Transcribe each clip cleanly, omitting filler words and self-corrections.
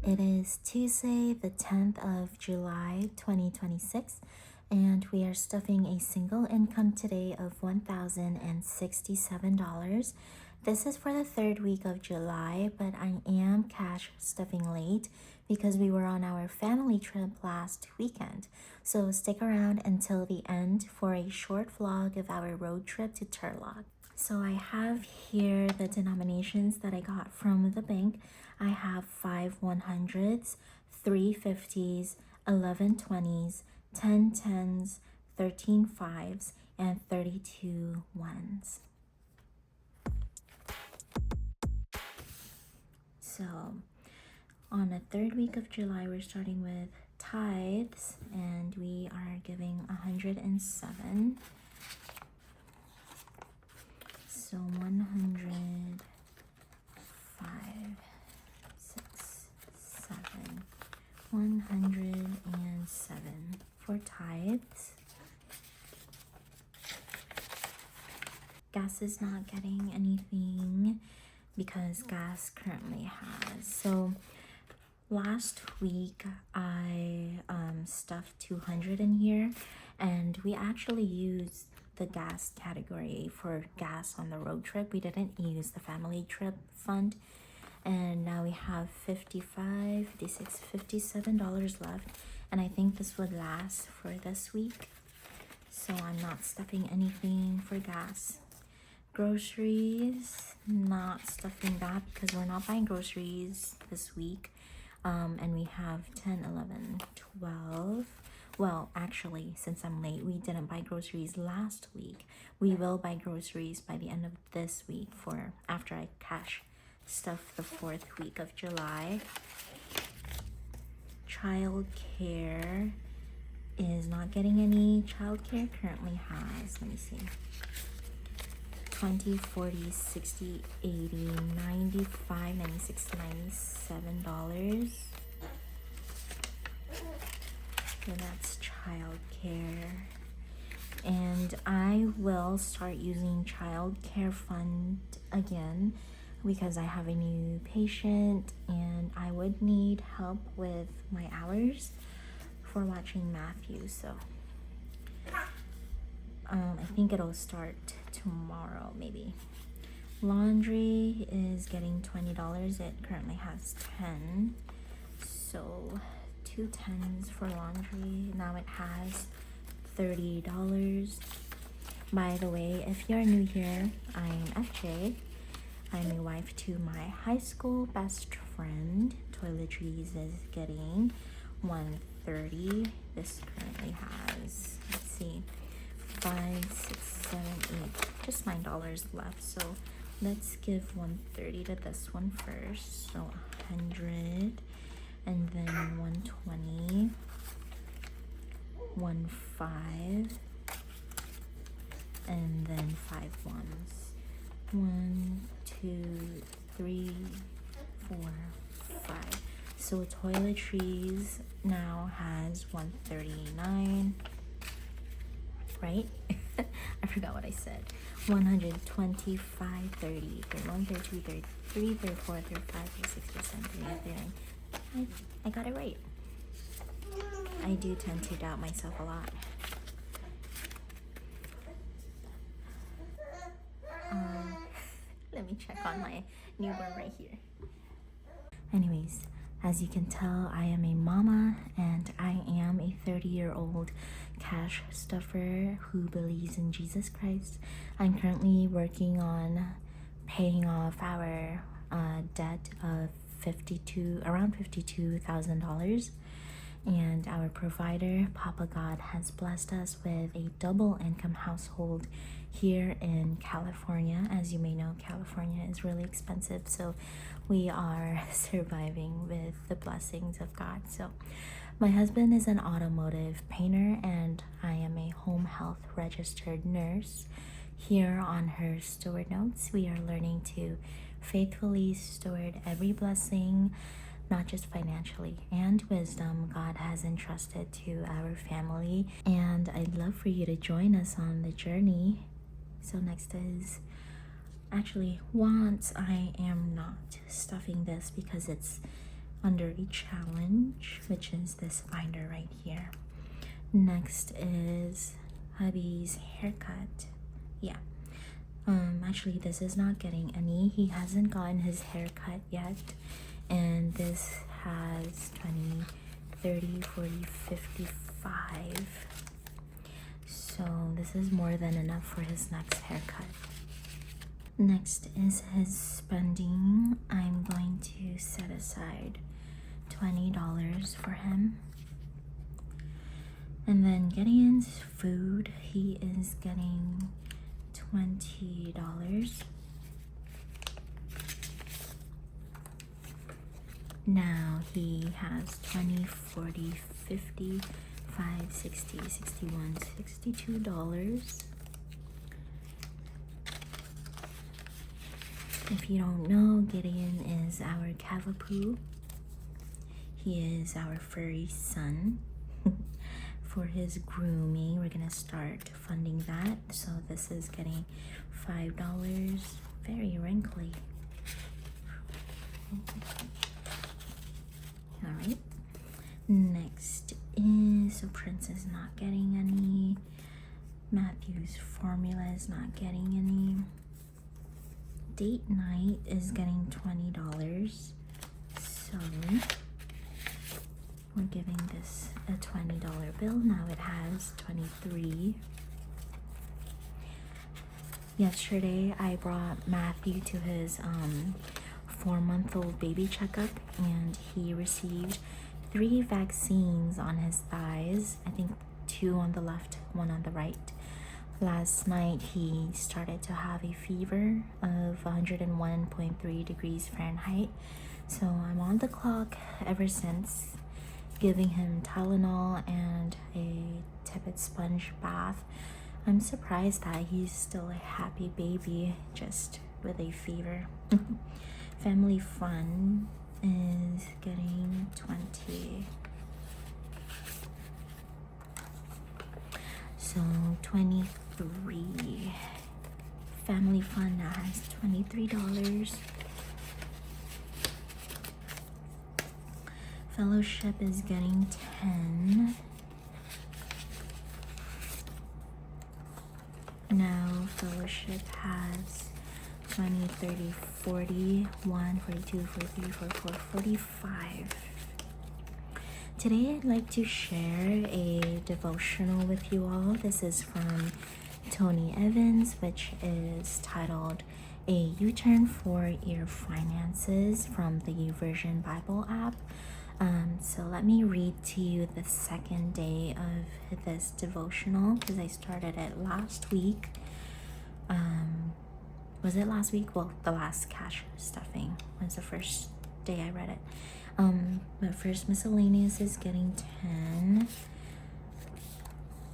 It is Tuesday, the 10th of July, 2026, and we are stuffing a single income today of $1,067. This is for the third week of July, but I am cash stuffing late because we were on our family trip last weekend. So stick around until the end for a short vlog of our road trip to Turlock. So I have here the denominations that I got from the bank. I have 5 100s, 3 50s, 11 20s, 10 10s, 13 5s, and 32 1s. So on the third week of July, we're starting with tithes, and we are giving 107. So 100, 5, 6, 7, 107 for tithes. Gas is not getting anything because gas currently has. So last week I stuffed 200 in here, and we actually used the gas category for gas on the road trip. We didn't use the family trip fund, and now we have $55, $56, $57 left, and I think this would last for this week, so I'm not stuffing anything for gas. Groceries, not stuffing that because we're not buying groceries this week. And we have 10, 11, 12. Well, actually, since I'm late, we didn't buy groceries last week. We will buy groceries by the end of this week for after I cash stuff the fourth week of July. Child care is not getting any. Child care currently has, let me see, 20, 40, 60, 80, 95, 96, $97. So that's child care. And I will start using child care fund again because I have a new patient and I would need help with my hours for watching Matthew. So I think it'll start tomorrow maybe. Laundry is getting $20. It currently has 10. So 2 10s for laundry. Now it has $30. By the way, if you're new here, I'm FJ. I'm a wife to my high school best friend. Toiletries is getting $130. This currently has, let's see, 5, 6, 7, 8, just $9 left. So let's give $130 to this one first. So 100, and then 120, 15, and then 5 ones. 1, 2, 3, 4, 5. So toiletries now has $139. Right? I forgot what I said. 125, 30, 31, 32, 33, 34, 35, 36, 37, 38, 39. I got it right. I do tend to doubt myself a lot. Let me check on my newborn right here. Anyways, as you can tell, I am a mama and I am a 30-year-old cash stuffer who believes in Jesus Christ. I'm currently working on paying off our debt of around $52,000. And our provider, Papa God, has blessed us with a double income household here in California. As you may know, California is really expensive, so we are surviving with the blessings of God. So my husband is an automotive painter and I am a home health registered nurse. Here on her Steward notes, we are learning to faithfully steward every blessing, not just financially, and wisdom God has entrusted to our family. And I'd love for you to join us on the journey. So next is actually wants. I am not stuffing this because it's under a challenge, which is this binder right here. Next is hubby's haircut. Yeah. Actually, this is not getting any. He hasn't gotten his haircut yet. And this has 20, 30, 40, 55. So this is more than enough for his next haircut. Next is his spending. I'm going to set aside $20 for him. And then Gideon's food, he is getting $20. Now he has 20, 40, 50, 5, 60, 61, $62. If you don't know, Gideon is our Cavapoo. He is our furry son. For his grooming, we're gonna start funding that. So this is getting $5. Very wrinkly. All right. Next is, so Prince is not getting any. Matthew's formula is not getting any. Date night is getting $20. So we're giving this a $20 bill. Now it has 23. Yesterday I brought Matthew to his 4-month-old baby checkup, and he received 3 vaccines on his thighs. I think 2 on the left, 1 on the right. Last night he started to have a fever of 101.3 degrees Fahrenheit. So I'm on the clock ever since, giving him Tylenol and a tepid sponge bath. I'm surprised that he's still a happy baby just with a fever. Family Fun is getting 20. So 23. Family Fun now has $23. Fellowship is getting 10. Now Fellowship has 20, 30, 40, 1, 42, 43, 44, 45. Today I'd like to share a devotional with you all. This is from Tony Evans, which is titled A U-Turn for Your Finances from the YouVersion Bible app. So let me read to you the second day of this devotional, because I started it last week. Was it last week? Well, the last cash stuffing was the first day I read it. But first miscellaneous is getting 10.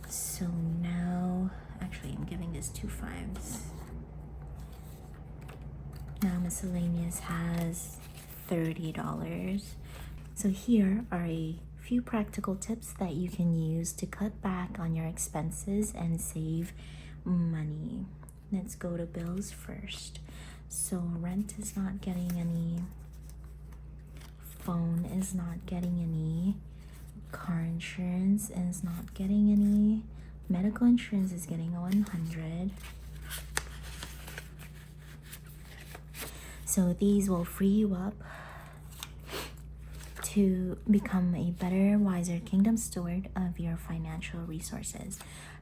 So now, actually I'm giving this 2 5s. Now miscellaneous has $30. So here are a few practical tips that you can use to cut back on your expenses and save money. Let's go to bills first. So rent is not getting any. Phone is not getting any. Car insurance is not getting any. Medical insurance is getting 100. So these will free you up to become a better, wiser kingdom steward of your financial resources.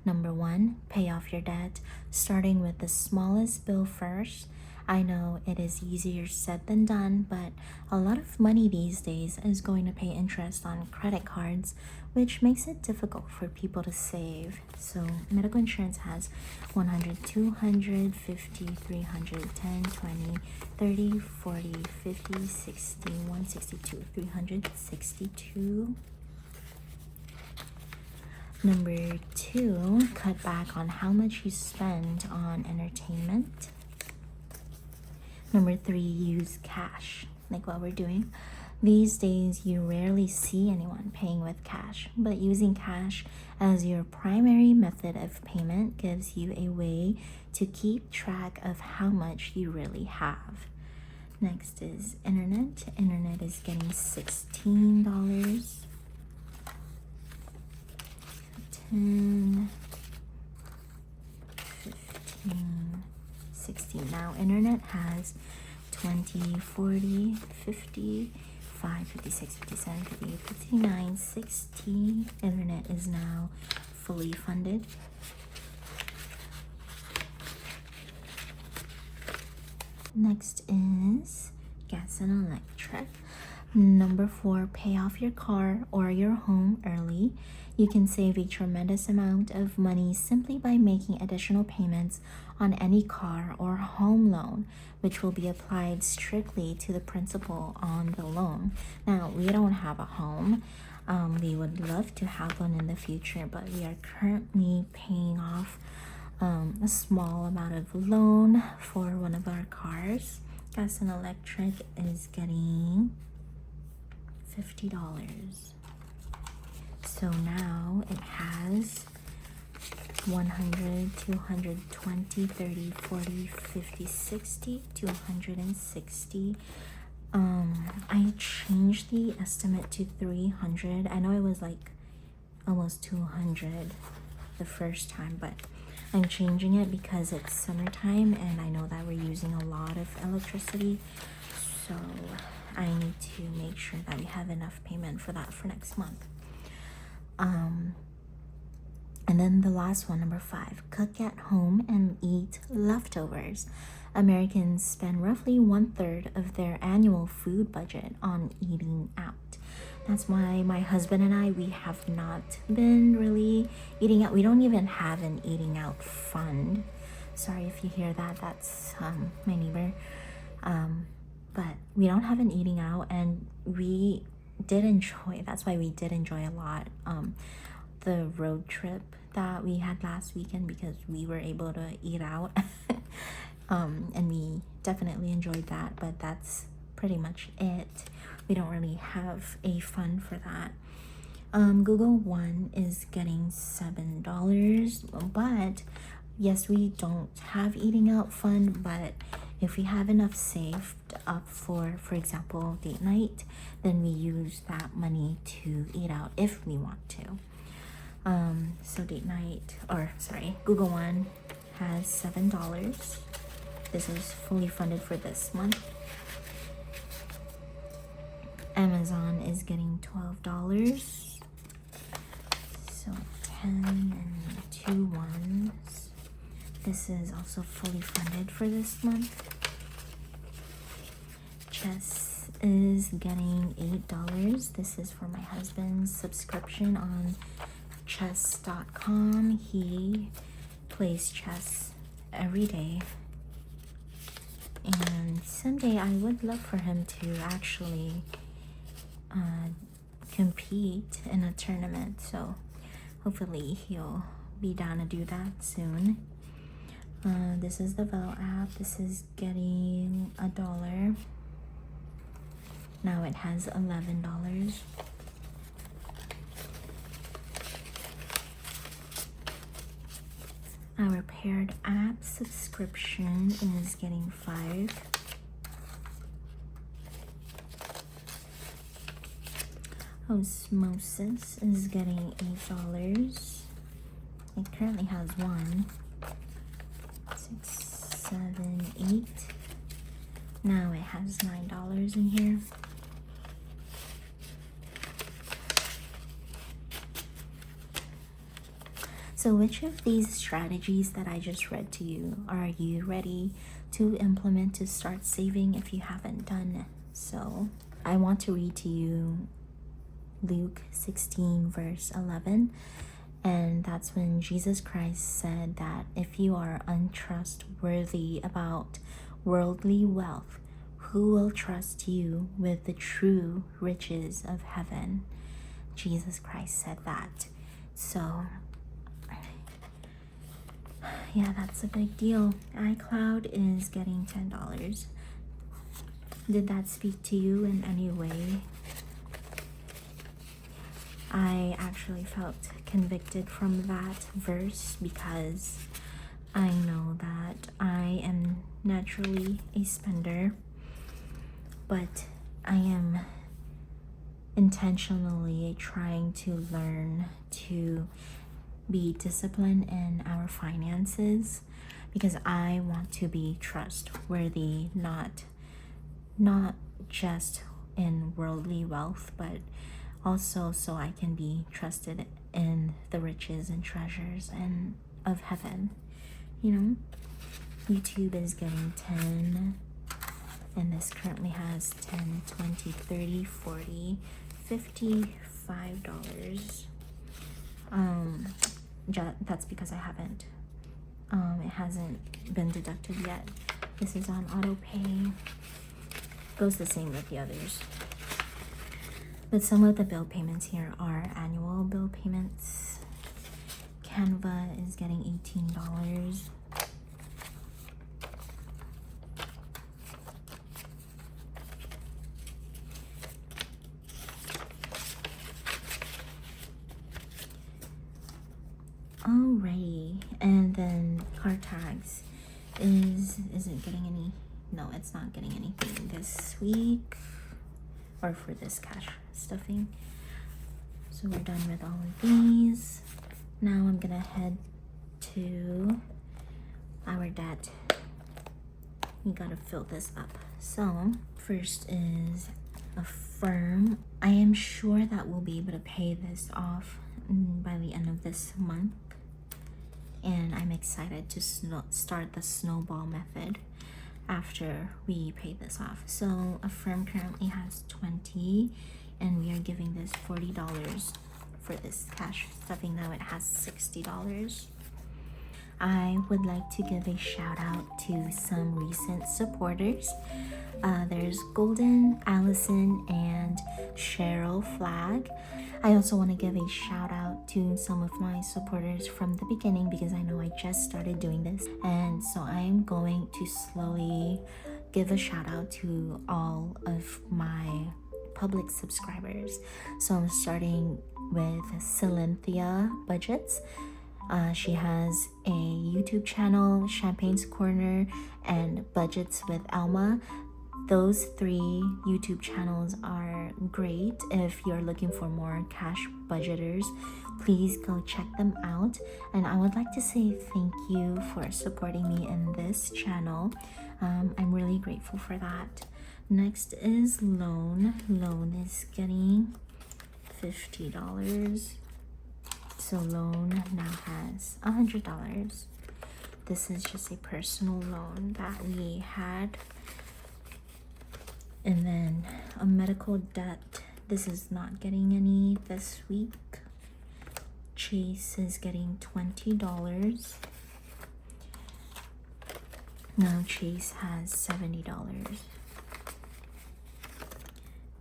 Number 1, pay off your debt, starting with the smallest bill first. I know it is easier said than done, but a lot of money these days is going to pay interest on credit cards, which makes it difficult for people to save. So medical insurance has 100, 200, 50, 300, 10, 20, 30, 40, 50, 60, 162, 362. Number 2, cut back on how much you spend on entertainment. Number 3, use cash, like what we're doing. These days, you rarely see anyone paying with cash, but using cash as your primary method of payment gives you a way to keep track of how much you really have. Next is internet. Internet is getting $16. 10, 15, 16. Now internet has 20, 40, 50, 5, 56, 57, 58, 59, 60. Internet is now fully funded. Next is gas and electric. Number 4, pay off your car or your home early. You can save a tremendous amount of money simply by making additional payments on any car or home loan, which will be applied strictly to the principal on the loan. Now, we don't have a home. We would love to have one in the future, but we are currently paying off a small amount of loan for one of our cars. Gas and electric is getting $50. So now it has 100, 220, 30, 40, 50, 60, 260. I changed the estimate to 300. I know it was like almost 200 the first time, but I'm changing it because it's summertime and I know that we're using a lot of electricity, so I need to make sure that we have enough payment for that for next month. And then the last one, number 5, cook at home and eat leftovers. Americans spend roughly 1/3 of their annual food budget on eating out. That's why my husband and I, we have not been really eating out. We don't even have an eating out fund. Sorry if you hear that. That's my neighbor. But we don't have an eating out, and we did enjoy, that's why we did enjoy a lot the road trip that we had last weekend, because we were able to eat out. And we definitely enjoyed that, but that's pretty much it. We don't really have a fund for that. Google One is getting $7, but yes, we don't have eating out fund, but if we have enough saved up for example, date night, then we use that money to eat out if we want to. So date night, or sorry, Google One has $7. This is fully funded for this month. Amazon is getting $12. So 10 and 2 ones. This is also fully funded for this month. Chess is getting $8. This is for my husband's subscription on chess.com. He plays chess every day, and someday I would love for him to actually compete in a tournament, so hopefully he'll be down to do that soon. This is the Vel app. This is getting $1. Now it has $11. Our Paired app subscription is getting $5. Osmosis is getting $8. It currently has 1, 6, 7, 8. Now it has $9 in here. So which of these strategies that I just read to you are you ready to implement to start saving if you haven't done so? I want to read to you Luke 16 verse 11, and that's when Jesus Christ said that if you are untrustworthy about worldly wealth, who will trust you with the true riches of heaven? Jesus Christ said that. So yeah, that's a big deal. iCloud is getting $10. Did that speak to you in any way? I actually felt convicted from that verse because I know that I am naturally a spender. but I am intentionally trying to learn to be disciplined in our finances because I want to be trustworthy, not just in worldly wealth, but also so I can be trusted in the riches and treasures and of heaven. YouTube is getting 10, and this currently has 10, 20, 30, 40, $55. That's because I haven't it hasn't been deducted yet. This is on auto pay. Goes the same with the others, but some of the bill payments here are annual bill payments. Canva is getting $18. Alrighty, and then car tags isn't getting any. No, it's not getting anything this week or for this cash stuffing. So we're done with all of these. Now I'm gonna head to our debt. We gotta fill this up. So first is Affirm. I am sure that we'll be able to pay this off by the end of this month, and I'm excited to start the snowball method after we pay this off. So Affirm currently has 20, and we are giving this $40 for this cash stuffing. Now it has $60. I would like to give a shout out to some recent supporters. There's Golden, Allison, and Cheryl Flag. I also want to give a shout out to some of my supporters from the beginning because I know I just started doing this, and so I'm going to slowly give a shout out to all of my public subscribers. So I'm starting with Cynthia Budgets. She has a YouTube channel, Champagne's Corner, and Budgets with Alma. Those 3 YouTube channels are great. If you're looking for more cash budgeters, please go check them out. And I would like to say thank you for supporting me in this channel. I'm really grateful for that. Next is Loan. Loan is getting $50. So Loan now has $100. This is just a personal loan that we had. And then a medical debt. This is not getting any this week. Chase is getting $20. Now Chase has $70.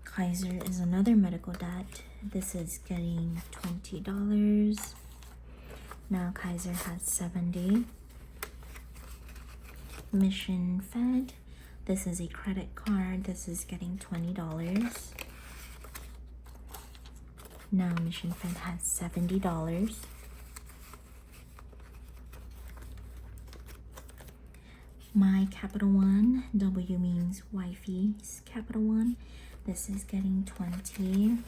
Kaiser is another medical debt. This is getting $20. Now Kaiser has 70. Mission Fed. This is a credit card. This is getting $20. Now Mission Fed has $70. My Capital One, W means wifey's Capital One. This is getting 20.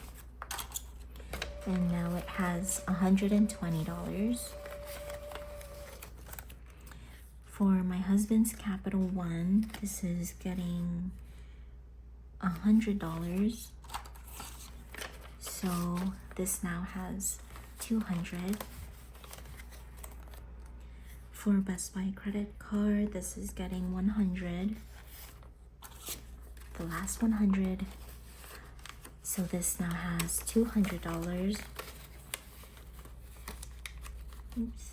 And now it has $120. For my husband's Capital One, this is getting $100. So this now has $200. For Best Buy credit card, this is getting $100. The last $100. So this now has $200. Oops.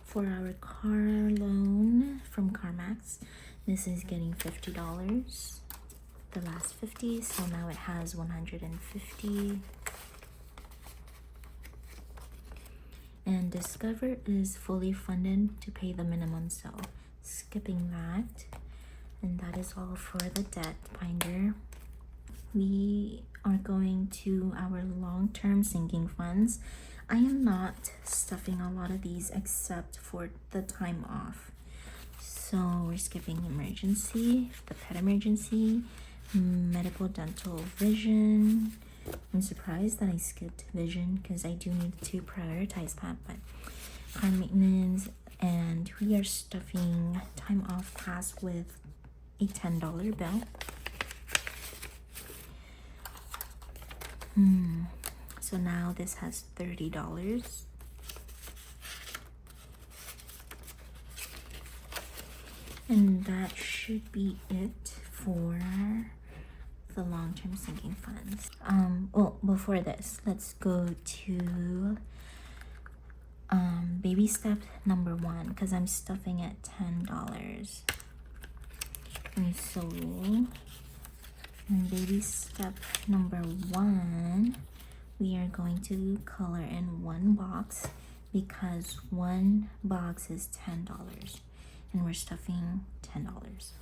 For our car loan from CarMax, this is getting $50. The last 50, so now it has 150. And Discover is fully funded to pay the minimum, so skipping that. And that is all for the debt binder. We are going to our long-term sinking funds. I am not stuffing a lot of these except for the time off. So we're skipping emergency, the pet emergency, medical, dental, vision. I'm surprised that I skipped vision because I do need to prioritize that, but car maintenance, and we are stuffing time off task with a $10 bill. So now this has $30. And that should be it for the long-term sinking funds. Well, before this, let's go to baby step number 1 because I'm stuffing at $10. And so in baby step number 1, we are going to color in 1 box because 1 box is $10 and we're stuffing $10.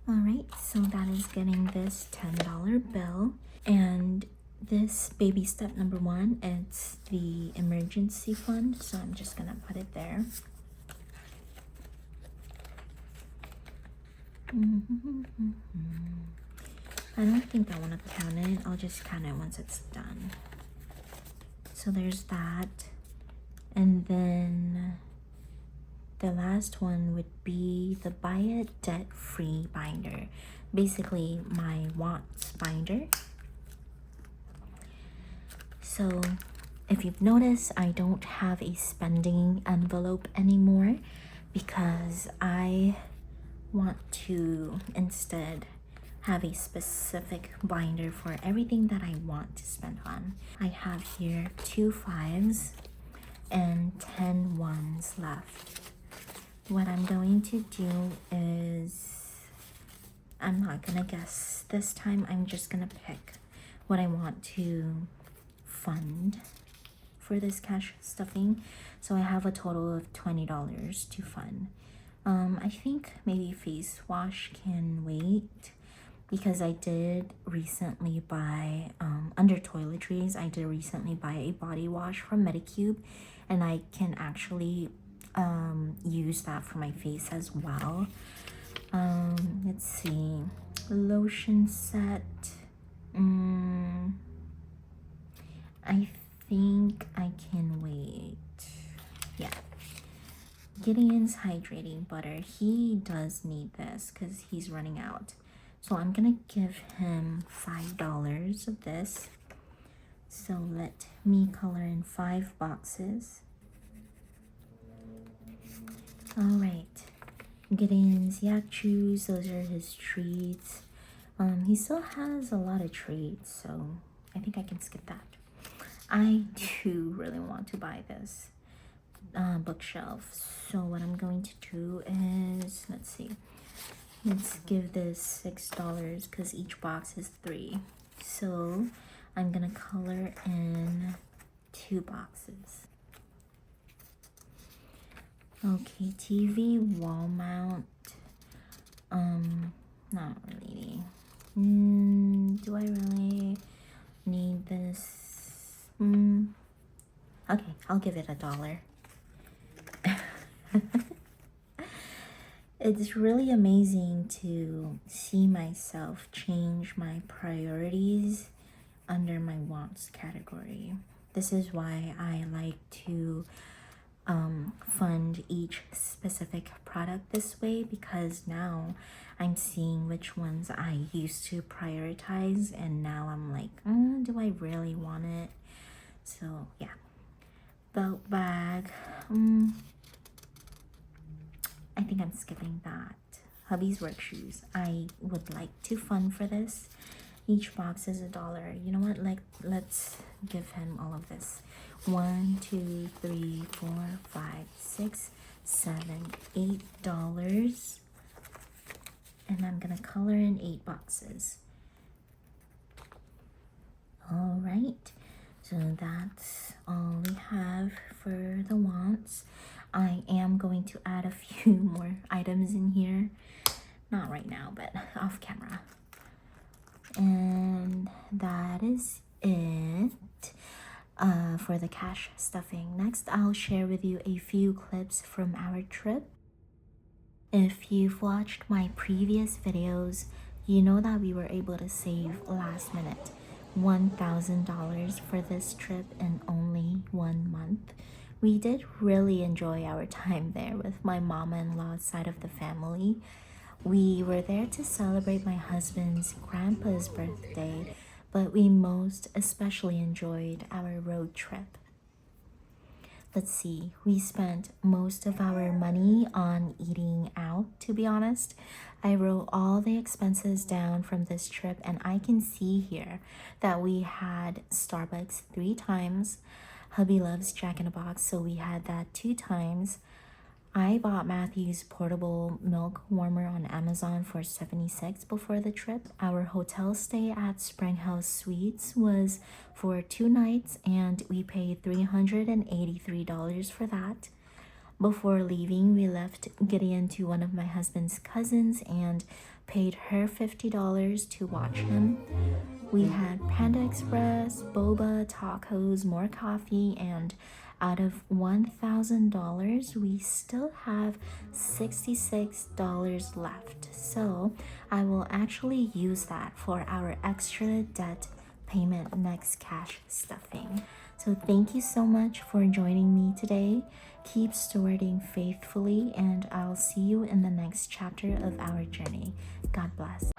All right, so that is getting this $10 bill, and this baby step number 1, it's the emergency fund, so I'm just gonna put it there. I don't think I want to count it. I'll just count it once it's done. So there's that, and then the last one would be the Buy It Debt-Free binder, basically my wants binder. So if you've noticed, I don't have a spending envelope anymore because I want to instead have a specific binder for everything that I want to spend on. I have here 2 5s and 10 1s left. What I'm going to do is, I'm not gonna guess this time. I'm just gonna pick what I want to fund for this cash stuffing. So I have a total of $20 to fund. I think maybe face wash can wait because I did recently buy, under toiletries, I did recently buy a body wash from Medicube, and I can actually use that for my face as well. Let's see, lotion set. I think I can wait. Yeah, Gideon's hydrating butter, he does need this because he's running out, so I'm gonna give him $5 of this. So let me color in 5 boxes. All right, Gideon's yak chews, those are his treats. He still has a lot of treats, so I think I can skip that. I do really want to buy this bookshelf, so what I'm going to do is, let's see, let's give this $6 because each box is 3. So I'm gonna color in 2 boxes. Okay, TV wall mount. Not really. Do I really need this? Okay, I'll give it $1. It's really amazing to see myself change my priorities under my wants category. This is why I like to fund each specific product this way, because now I'm seeing which ones I used to prioritize and now I'm like, do I really want it? So yeah. Belt bag, I think I'm skipping that. Hubby's work shoes, I would like to fund for this. Each box is $1. You know what, like, let's give him all of this. 1 2 3 4 5 6 7 $8, and I'm gonna color in 8 boxes. All right, so that's all we have for the wants. I am going to add a few more items in here, not right now, but off camera. And that is it. for the cash stuffing. Next, I'll share with you a few clips from our trip. If you've watched my previous videos, you know that we were able to save last minute $1,000 for this trip in only 1 month. We did really enjoy our time there with my mama-in-law's side of the family. We were there to celebrate my husband's grandpa's birthday, but we most especially enjoyed our road trip. Let's see, we spent most of our money on eating out, to be honest. I wrote all the expenses down from this trip, and I can see here that we had Starbucks 3 times. Hubby loves Jack in the Box, so we had that 2 times. I bought Matthew's portable milk warmer on Amazon for $76 before the trip. Our hotel stay at Spring House Suites was for 2 nights, and we paid $383 for that. Before leaving, we left Gideon to one of my husband's cousins and paid her $50 to watch him. We had Panda Express, boba, tacos, more coffee, and out of $1,000, we still have $66 left. So I will actually use that for our extra debt payment next cash stuffing. So thank you so much for joining me today. Keep stewarding faithfully, and I'll see you in the next chapter of our journey. God bless.